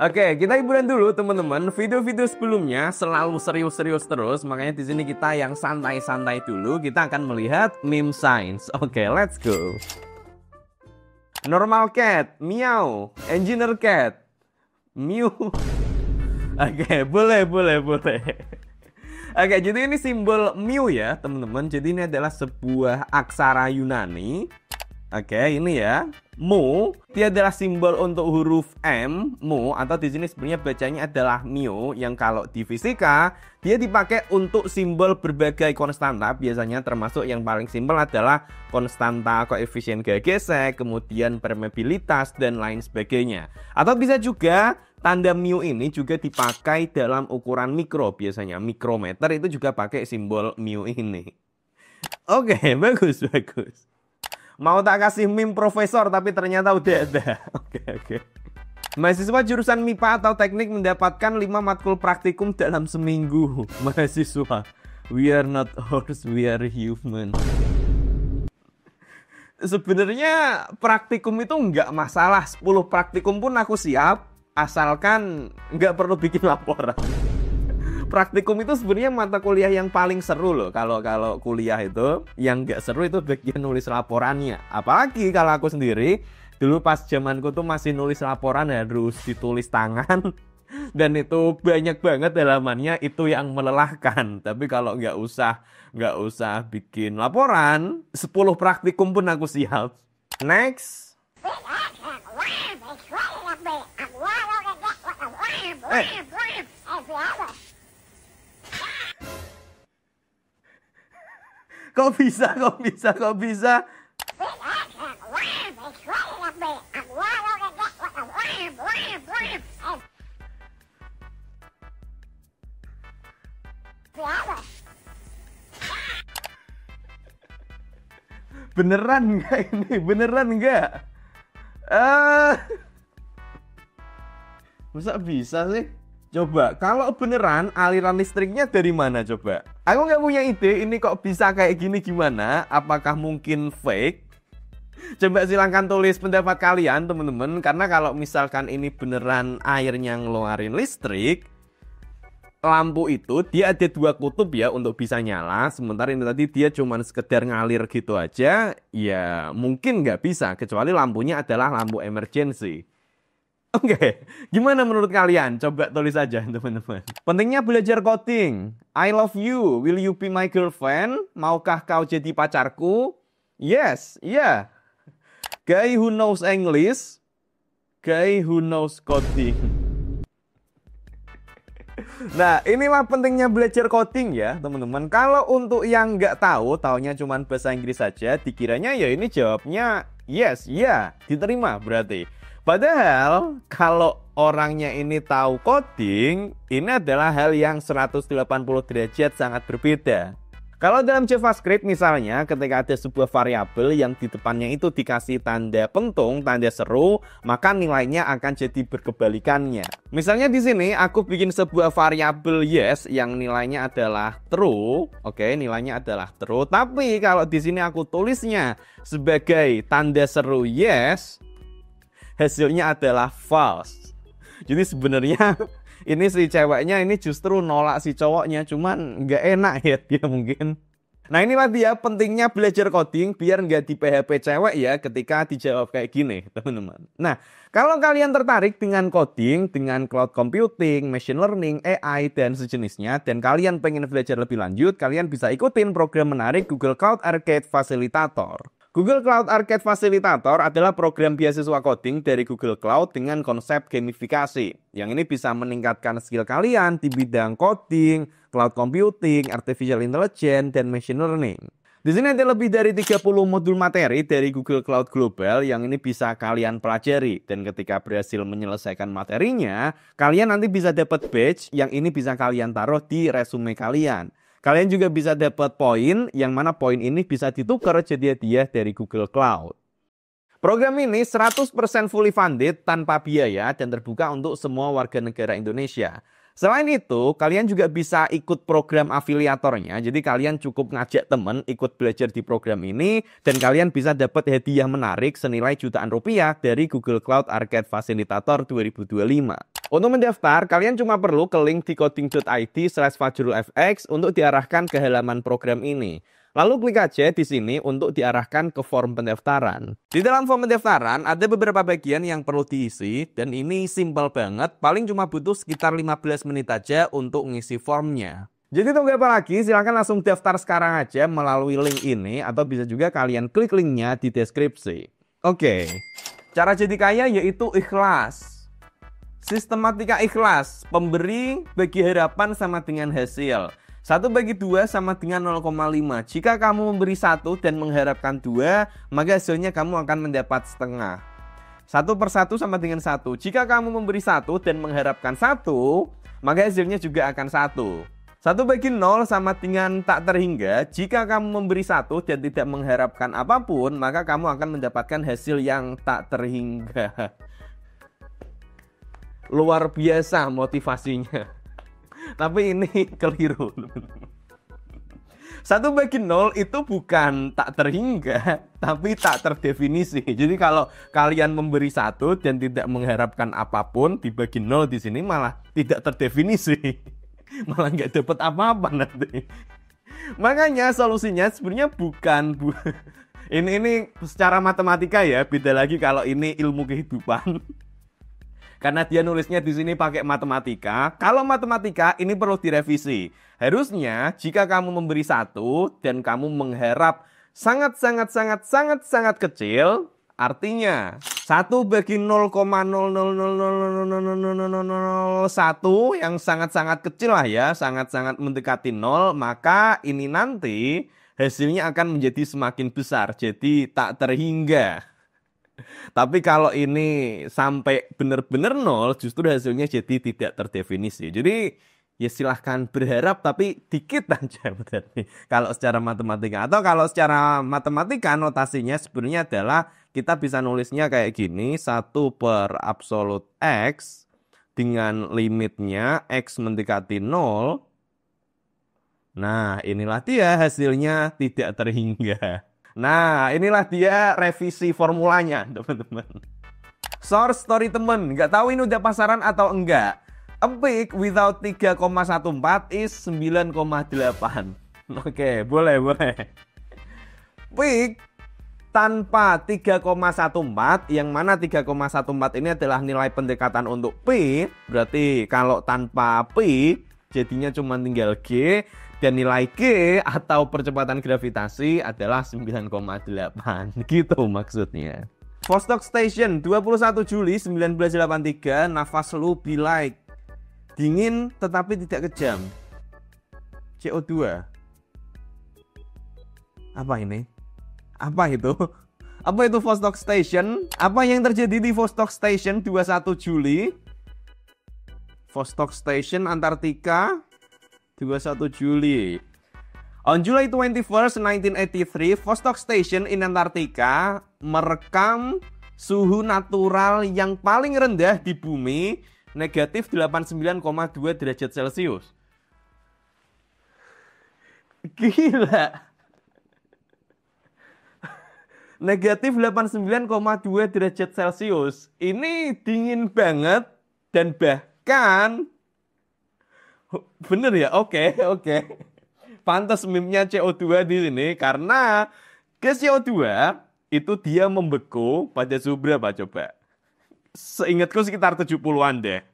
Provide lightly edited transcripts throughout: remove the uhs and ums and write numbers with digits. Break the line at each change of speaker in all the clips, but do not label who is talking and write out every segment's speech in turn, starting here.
Oke, kita hiburan dulu teman-teman. Video-video sebelumnya selalu serius-serius terus, makanya di sini kita yang santai-santai dulu. Kita akan melihat meme science. Oke, let's go. Normal cat, meow. Engineer cat, mew. Oke, boleh. Oke, jadi ini simbol mew ya teman-teman. Jadi ini adalah sebuah aksara Yunani. Oke, ini ya. Mu, dia adalah simbol untuk huruf M, mu, atau di sini sebenarnya bacanya adalah mu, yang kalau di fisika dia dipakai untuk simbol berbagai konstanta, biasanya termasuk yang paling simpel adalah konstanta koefisien gaya gesek, kemudian permeabilitas dan lain sebagainya. Atau bisa juga tanda mu ini juga dipakai dalam ukuran mikro, biasanya mikrometer itu juga pakai simbol mu ini. Oke, bagus. Mau tak kasih meme profesor tapi ternyata udah ada. Oke. Mahasiswa jurusan MIPA atau teknik mendapatkan 5 matkul praktikum dalam seminggu. Mahasiswa, we are not horse, we are human. Sebenarnya praktikum itu nggak masalah. 10 praktikum pun aku siap, asalkan nggak perlu bikin laporan. Praktikum itu sebenarnya mata kuliah yang paling seru loh. Kalau kuliah itu yang nggak seru itu bagian nulis laporannya. Apalagi kalau aku sendiri dulu pas zamanku tuh masih nulis laporan harus ditulis tangan dan itu banyak banget halamannya, itu yang melelahkan. Tapi kalau nggak usah bikin laporan, 10 praktikum pun aku siap. Next. Kok bisa? Beneran nggak ini? Beneran nggak? Masa bisa sih? Coba, kalau beneran aliran listriknya dari mana coba? Aku nggak punya ide, ini kok bisa kayak gini gimana? Apakah mungkin fake? Coba silahkan tulis pendapat kalian teman-teman. Karena kalau misalkan ini beneran airnya ngeluarin listrik, lampu itu dia ada 2 kutub ya untuk bisa nyala. Sementara ini tadi dia cuma sekedar ngalir gitu aja, ya mungkin nggak bisa. Kecuali lampunya adalah lampu emergency. Oke, gimana menurut kalian? Coba tulis aja teman-teman. Pentingnya belajar coding. I love you. Will you be my girlfriend? Maukah kau jadi pacarku? Yes, yeah. Guy who knows English. Guy who knows coding. Nah, inilah pentingnya belajar coding ya teman-teman. Kalau untuk yang nggak tahu, taunya cuma bahasa Inggris saja, dikiranya ya ini jawabnya yes, yeah, diterima berarti. Padahal kalau orangnya ini tahu coding, ini adalah hal yang 180 derajat sangat berbeda. Kalau dalam JavaScript misalnya, ketika ada sebuah variabel yang di depannya itu dikasih tanda pentung, tanda seru, maka nilainya akan jadi berkebalikannya. Misalnya di sini aku bikin sebuah variabel yes yang nilainya adalah true, oke, nilainya adalah true. Tapi kalau di sini aku tulisnya sebagai tanda seru yes, hasilnya adalah false. Jadi sebenarnya ini si ceweknya ini justru nolak si cowoknya, cuman nggak enak ya dia mungkin. Nah inilah dia pentingnya belajar coding biar nggak di PHP cewek ya ketika dijawab kayak gini teman-teman. Nah kalau kalian tertarik dengan coding, dengan cloud computing, machine learning, AI dan sejenisnya, dan kalian pengen belajar lebih lanjut, kalian bisa ikutin program menarik Google Cloud Arcade Facilitator. Google Cloud Arcade Facilitator adalah program beasiswa coding dari Google Cloud dengan konsep gamifikasi. Yang ini bisa meningkatkan skill kalian di bidang coding, cloud computing, artificial intelligence, dan machine learning. Di sini ada lebih dari 30 modul materi dari Google Cloud Global yang ini bisa kalian pelajari. Dan ketika berhasil menyelesaikan materinya, kalian nanti bisa dapat badge yang ini bisa kalian taruh di resume kalian. Kalian juga bisa dapat poin, yang mana poin ini bisa ditukar jadi hadiah dari Google Cloud. Program ini 100% fully funded tanpa biaya dan terbuka untuk semua warga negara Indonesia. Selain itu, kalian juga bisa ikut program afiliatornya. Jadi kalian cukup ngajak temen ikut belajar di program ini dan kalian bisa dapat hadiah menarik senilai jutaan rupiah dari Google Cloud Arcade Facilitator 2025. Untuk mendaftar, kalian cuma perlu ke link di coding.id/fajrulfx untuk diarahkan ke halaman program ini. Lalu klik aja di sini untuk diarahkan ke form pendaftaran. Di dalam form pendaftaran ada beberapa bagian yang perlu diisi dan ini simple banget, paling cuma butuh sekitar 15 menit aja untuk ngisi formnya. Jadi tunggu apa lagi? Silahkan langsung daftar sekarang aja melalui link ini atau bisa juga kalian klik linknya di deskripsi. Oke, cara jadi kaya yaitu ikhlas. Sistematika ikhlas, pemberi bagi harapan sama dengan hasil. 1 bagi 2 sama dengan 0,5. Jika kamu memberi 1 dan mengharapkan 2, maka hasilnya kamu akan mendapat setengah. 1/1 sama dengan 1. Jika kamu memberi 1 dan mengharapkan 1, maka hasilnya juga akan 1. 1 bagi 0 sama dengan tak terhingga. Jika kamu memberi 1 dan tidak mengharapkan apapun, maka kamu akan mendapatkan hasil yang tak terhingga. Luar biasa motivasinya. Tapi ini keliru. 1 bagi 0 itu bukan tak terhingga, tapi tak terdefinisi. Jadi kalau kalian memberi 1 dan tidak mengharapkan apapun, dibagi 0 di sini malah tidak terdefinisi. Malah nggak dapat apa-apa nanti. Makanya solusinya sebenarnya bukan ini secara matematika ya, beda lagi kalau ini ilmu kehidupan. Karena dia nulisnya di sini pakai matematika. Kalau matematika ini perlu direvisi. Harusnya jika kamu memberi 1 dan kamu mengharap sangat kecil, artinya 1 bagi 0,0000001 yang sangat kecil lah ya, sangat mendekati 0, maka ini nanti hasilnya akan menjadi semakin besar, jadi tak terhingga. Tapi kalau ini sampai benar-benar 0, justru hasilnya jadi tidak terdefinisi. Jadi ya silahkan berharap tapi dikit aja berarti kalau secara matematika. Atau kalau secara matematika notasinya sebenarnya adalah kita bisa nulisnya kayak gini, 1/absolute X dengan limitnya X mendekati 0. Nah inilah dia hasilnya tidak terhingga. Nah, inilah dia revisi formulanya, teman-teman. Source story temen, nggak tahu ini udah pasaran atau enggak. A pig without 3,14 is 9,8. Oke, boleh. Pig tanpa 3,14, yang mana 3,14 ini adalah nilai pendekatan untuk P. Berarti kalau tanpa P, jadinya cuma tinggal G. Dan nilai G atau percepatan gravitasi adalah 9,8. Gitu maksudnya. Vostok Station 21 Juli 1983. Nafas lu be like dingin tetapi tidak kejam. CO2. Apa ini? Apa itu? Apa itu Vostok Station? Apa yang terjadi di Vostok Station 21 Juli? Vostok Station Antartika 21 Juli. On July 21st, 1983, Vostok Station in Antartika merekam suhu natural yang paling rendah di bumi, negatif 89,2 derajat Celcius. Gila. Negatif 89,2 derajat Celcius. Ini dingin banget dan bahkan bener ya? Oke. Pantas meme-nya CO2 di sini karena gas CO2 itu dia membeku pada suhu berapa coba? Seingatku sekitar 70-an deh.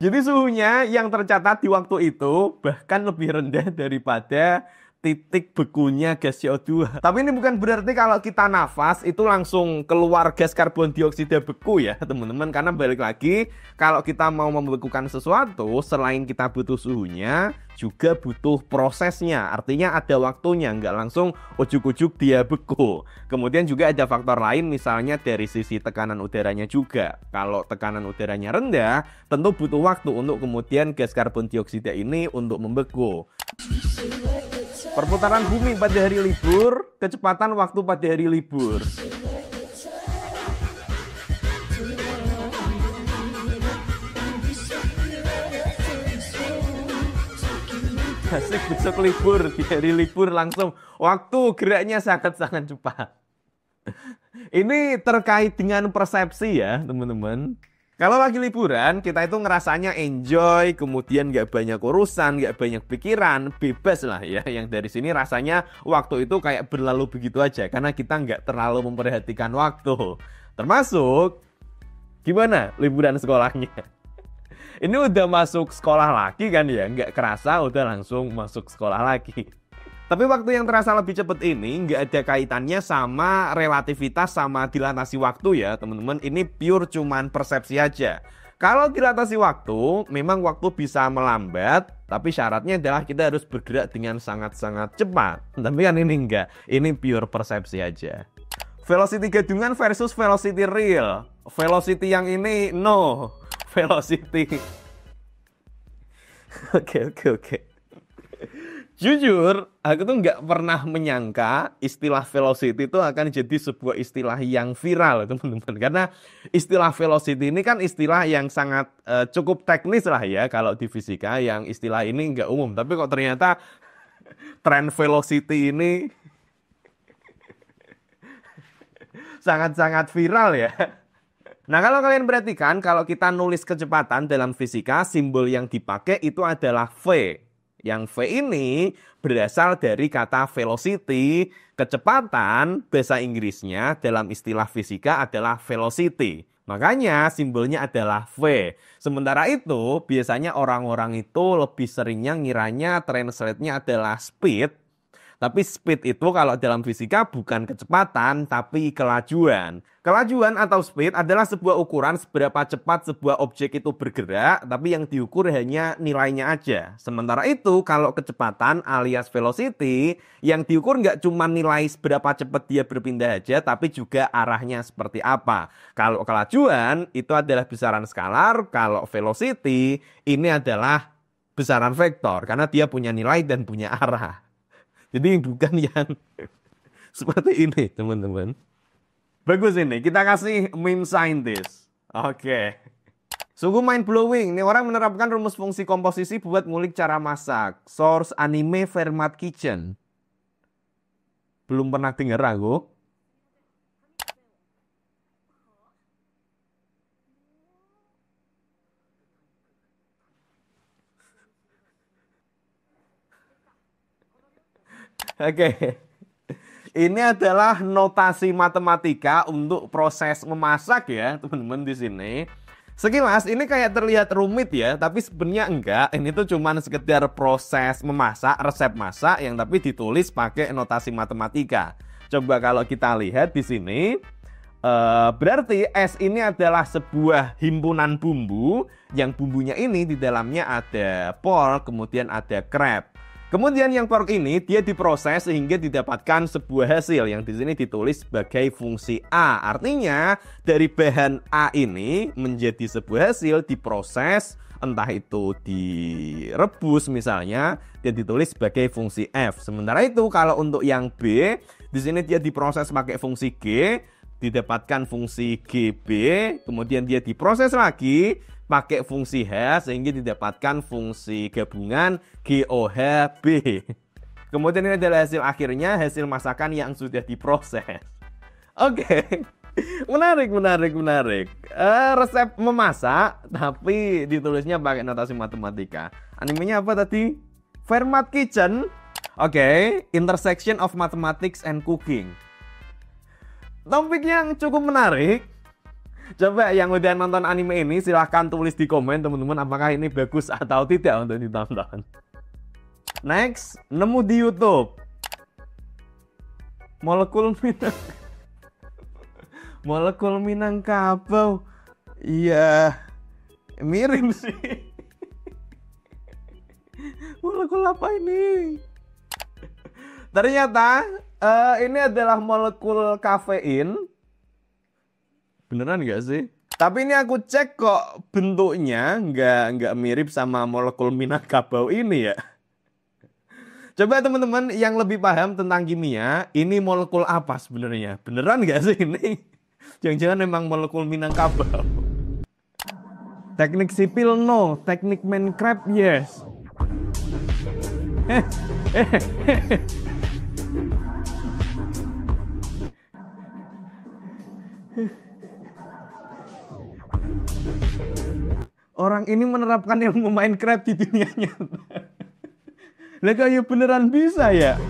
Jadi suhunya yang tercatat di waktu itu bahkan lebih rendah daripada titik bekunya gas CO2. Tapi ini bukan berarti kalau kita nafas itu langsung keluar gas karbon dioksida beku ya teman-teman. Karena balik lagi kalau kita mau membekukan sesuatu selain kita butuh suhunya juga butuh prosesnya. Artinya ada waktunya, nggak langsung ujuk-ujuk dia beku. Kemudian juga ada faktor lain misalnya dari sisi tekanan udaranya juga. Kalau tekanan udaranya rendah tentu butuh waktu untuk kemudian gas karbon dioksida ini untuk membeku. Perputaran bumi pada hari libur, kecepatan waktu pada hari libur. Asik besok libur, di hari libur langsung waktu geraknya sangat-sangat cepat. Ini terkait dengan persepsi ya teman-teman. Kalau lagi liburan, kita itu ngerasanya enjoy, kemudian nggak banyak urusan, nggak banyak pikiran, bebas lah ya. Yang dari sini rasanya waktu itu kayak berlalu begitu aja, karena kita nggak terlalu memperhatikan waktu. Termasuk, gimana liburan sekolahnya? Ini udah masuk sekolah lagi kan ya, nggak kerasa udah langsung masuk sekolah lagi. Tapi waktu yang terasa lebih cepat ini nggak ada kaitannya sama relativitas sama dilatasi waktu ya teman-teman. Ini pure cuman persepsi aja. Kalau dilatasi waktu, memang waktu bisa melambat, tapi syaratnya adalah kita harus bergerak dengan sangat-sangat cepat. Tapi kan ini enggak, ini pure persepsi aja. Velocity gadungan versus velocity real. Velocity yang ini no, velocity. Oke. Jujur, aku tuh nggak pernah menyangka istilah velocity itu akan jadi sebuah istilah yang viral, teman-teman. Karena istilah velocity ini kan istilah yang sangat cukup teknis lah ya kalau di fisika, yang istilah ini nggak umum. Tapi kok ternyata tren velocity ini sangat-sangat viral ya. Nah, kalau kalian perhatikan, kalau kita nulis kecepatan dalam fisika, simbol yang dipakai itu adalah V. Yang V ini berasal dari kata velocity, kecepatan, bahasa Inggrisnya dalam istilah fisika adalah velocity. Makanya simbolnya adalah V. Sementara itu, biasanya orang-orang itu lebih seringnya ngiranya translate-nya adalah speed. Tapi speed itu kalau dalam fisika bukan kecepatan, tapi kelajuan. Kelajuan atau speed adalah sebuah ukuran seberapa cepat sebuah objek itu bergerak, tapi yang diukur hanya nilainya aja. Sementara itu, kalau kecepatan alias velocity, yang diukur nggak cuma nilai seberapa cepat dia berpindah aja, tapi juga arahnya seperti apa. Kalau kelajuan, itu adalah besaran skalar. Kalau velocity, ini adalah besaran vektor, karena dia punya nilai dan punya arah. Jadi bukan yang seperti ini, teman-teman. Bagus ini, kita kasih meme scientist. Oke. Sungguh mind blowing. Ini orang menerapkan rumus fungsi komposisi buat ngulik cara masak. Source anime Fermat Kitchen. Belum pernah denger aku. Oke. Ini adalah notasi matematika untuk proses memasak ya, teman-teman di sini. Sekilas ini kayak terlihat rumit ya, tapi sebenarnya enggak. Ini tuh cuman sekedar proses memasak, resep masak yang tapi ditulis pakai notasi matematika. Coba kalau kita lihat di sini, berarti es ini adalah sebuah himpunan bumbu yang bumbunya ini di dalamnya ada pork, kemudian ada crab. Kemudian yang pork ini dia diproses sehingga didapatkan sebuah hasil yang di sini ditulis sebagai fungsi A. Artinya dari bahan A ini menjadi sebuah hasil diproses, entah itu direbus misalnya, dia ditulis sebagai fungsi F. Sementara itu kalau untuk yang B, di sini dia diproses pakai fungsi G, didapatkan fungsi GB, kemudian dia diproses lagi pakai fungsi H sehingga didapatkan fungsi gabungan GOHB. Kemudian ini adalah hasil akhirnya, hasil masakan yang sudah diproses. Oke. Menarik. Resep memasak tapi ditulisnya pakai notasi matematika. Animenya apa tadi? Fermat Kitchen. Oke, intersection of mathematics and cooking. Topik yang cukup menarik. Coba yang udah nonton anime ini silahkan tulis di komen teman-teman apakah ini bagus atau tidak untuk ditonton. Next, nemu di YouTube. Molekul Minangkabau. Iya, mirip sih. Molekul apa ini? Ternyata ini adalah molekul kafein. Beneran nggak sih? Tapi ini aku cek kok bentuknya nggak mirip sama molekul Minangkabau ini ya. Coba teman-teman yang lebih paham tentang kimia, ini molekul apa sebenarnya? Beneran nggak sih ini? Jangan-jangan memang molekul Minangkabau. Teknik sipil no, teknik main crab yes. Orang ini menerapkan ilmu Minecraft di dunia nyata. Lah kayak beneran bisa ya?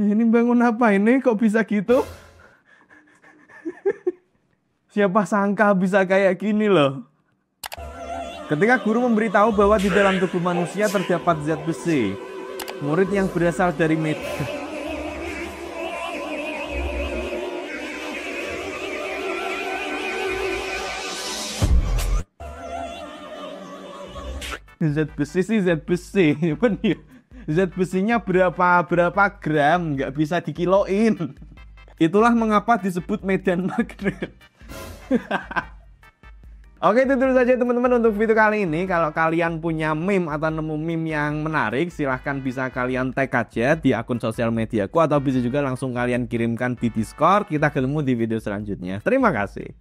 Ini bangun apa ini? Kok bisa gitu? Siapa sangka bisa kayak gini loh. Ketika guru memberitahu bahwa di dalam tubuh manusia terdapat zat besi, murid yang berasal dari Medan. Zat besi sih zat besi, zat besinya berapa gram, nggak bisa dikiloin. Itulah mengapa disebut medan magnet. Oke, itu dulu saja teman-teman untuk video kali ini. Kalau kalian punya meme atau nemu meme yang menarik, silahkan bisa kalian tag aja di akun sosial mediaku, atau bisa juga langsung kalian kirimkan di Discord. Kita ketemu di video selanjutnya. Terima kasih.